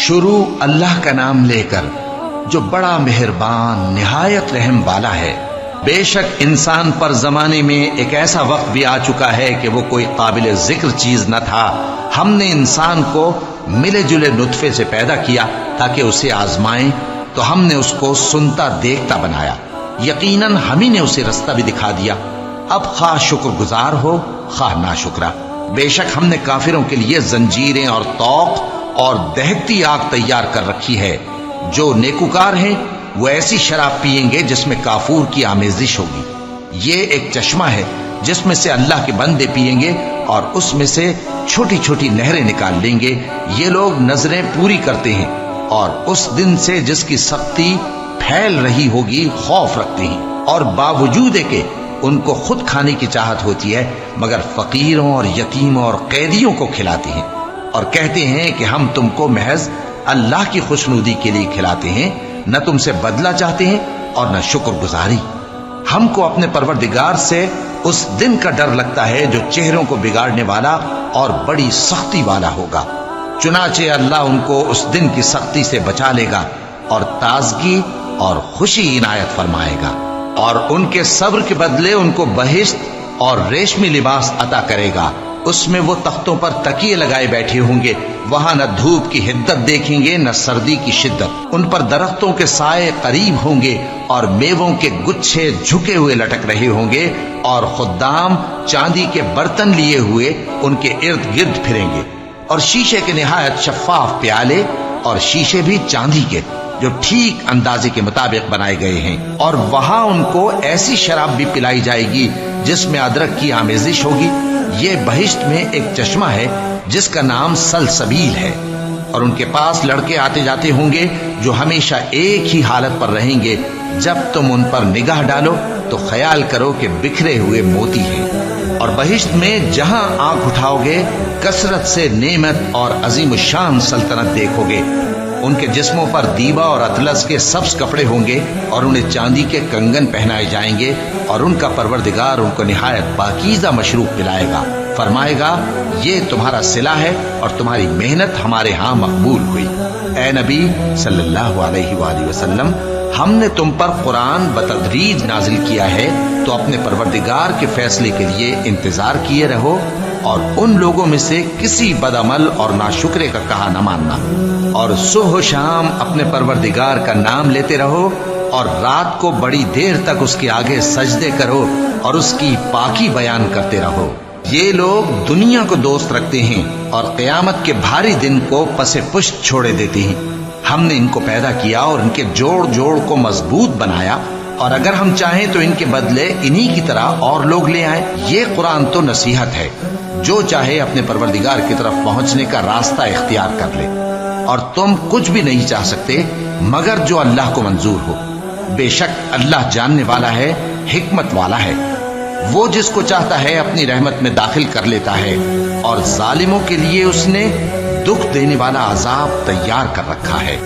شروع اللہ کا نام لے کر جو بڑا مہربان نہایت رحم والا ہے۔ بے شک انسان پر زمانے میں ایک ایسا وقت بھی آ چکا ہے کہ وہ کوئی قابل ذکر چیز نہ تھا۔ ہم نے انسان کو ملے جلے نطفے سے پیدا کیا تاکہ اسے آزمائیں، تو ہم نے اس کو سنتا دیکھتا بنایا، یقیناً ہم ہی نے اسے رستہ بھی دکھا دیا۔ اب خواہ شکر گزار ہو خواہ ناشکرا۔ بے شک ہم نے کافروں کے لیے زنجیریں اور طوق اور دہکتی آگ تیار کر رکھی ہے۔ جو نیکوکار ہیں وہ ایسی شراب پیئیں گے جس میں کافور کی آمیزش ہوگی۔ یہ ایک چشمہ ہے جس میں سے اللہ کے بندے پیئیں گے اور اس میں سے چھوٹی چھوٹی نہریں نکال لیں گے۔ یہ لوگ نظریں پوری کرتے ہیں اور اس دن سے جس کی سختی پھیل رہی ہوگی خوف رکھتے ہیں، اور باوجود کہ ان کو خود کھانے کی چاہت ہوتی ہے مگر فقیروں اور یتیموں اور قیدیوں کو کھلاتے ہیں، اور کہتے ہیں کہ ہم تم کو محض اللہ کی خوشنودی کے لیے کھلاتے ہیں، نہ تم سے بدلہ چاہتے ہیں اور نہ شکر گزاری۔ ہم کو اپنے پروردگار سے اس دن کا ڈر لگتا ہے جو چہروں کو بگاڑنے والا اور بڑی سختی والا ہوگا۔ چنانچہ اللہ ان کو اس دن کی سختی سے بچا لے گا اور تازگی اور خوشی عنایت فرمائے گا، اور ان کے صبر کے بدلے ان کو بہشت اور ریشمی لباس عطا کرے گا۔ اس میں وہ تختوں پر تکیے لگائے بیٹھے ہوں گے، وہاں نہ دھوپ کی حدت دیکھیں گے نہ سردی کی شدت۔ ان پر درختوں کے سائے قریب ہوں گے اور میووں کے گچھے جھکے ہوئے لٹک رہے ہوں گے، اور خدام چاندی کے برتن لیے ہوئے ان کے ارد گرد پھریں گے، اور شیشے کے نہایت شفاف پیالے اور شیشے بھی چاندی کے جو ٹھیک اندازے کے مطابق بنائے گئے ہیں۔ اور وہاں ان کو ایسی شراب بھی پلائی جائے گی جس میں ادرک کی آمیزش ہوگی۔ یہ بہشت میں ایک چشمہ ہے جس کا نام سلسبیل ہے، اور ان کے پاس لڑکے آتے جاتے ہوں گے جو ہمیشہ ایک ہی حالت پر رہیں گے۔ جب تم ان پر نگاہ ڈالو تو خیال کرو کہ بکھرے ہوئے موتی ہیں، اور بہشت میں جہاں آنکھ اٹھاؤ گے کثرت سے نعمت اور عظیم الشان سلطنت دیکھو گے۔ ان کے جسموں پر دیبا اور اطلس کے سبز کپڑے ہوں گے، اور انہیں چاندی کے کنگن پہنائے جائیں گے، اور ان کا پروردگار ان کو نہایت پاکیزہ مشروب پلائے گا، فرمائے گا یہ تمہارا صلہ ہے اور تمہاری محنت ہمارے ہاں مقبول ہوئی۔ اے نبی صلی اللہ علیہ وآلہ وسلم، ہم نے تم پر قرآن بتدریج نازل کیا ہے، تو اپنے پروردگار کے فیصلے کے لیے انتظار کیے رہو، اور ان لوگوں میں سے کسی بدعمل اور ناشکرے کا کہا نہ ماننا، اور صبح و شام اپنے پروردگار کا نام لیتے رہو، اور رات کو بڑی دیر تک اس کے آگے سجدے کرو اور اس کی پاکی بیان کرتے رہو۔ یہ لوگ دنیا کو دوست رکھتے ہیں اور قیامت کے بھاری دن کو پس پشت چھوڑے دیتے ہیں۔ ہم نے ان کو پیدا کیا اور ان کے جوڑ جوڑ کو مضبوط بنایا، اور اگر ہم چاہیں تو ان کے بدلے انہی کی طرح اور لوگ لے آئیں۔ یہ قرآن تو نصیحت ہے، جو چاہے اپنے پروردگار کی طرف پہنچنے کا راستہ اختیار کر لے، اور تم کچھ بھی نہیں چاہ سکتے مگر جو اللہ کو منظور ہو۔ بے شک اللہ جاننے والا ہے، حکمت والا ہے۔ وہ جس کو چاہتا ہے اپنی رحمت میں داخل کر لیتا ہے، اور ظالموں کے لیے اس نے دکھ دینے والا عذاب تیار کر رکھا ہے۔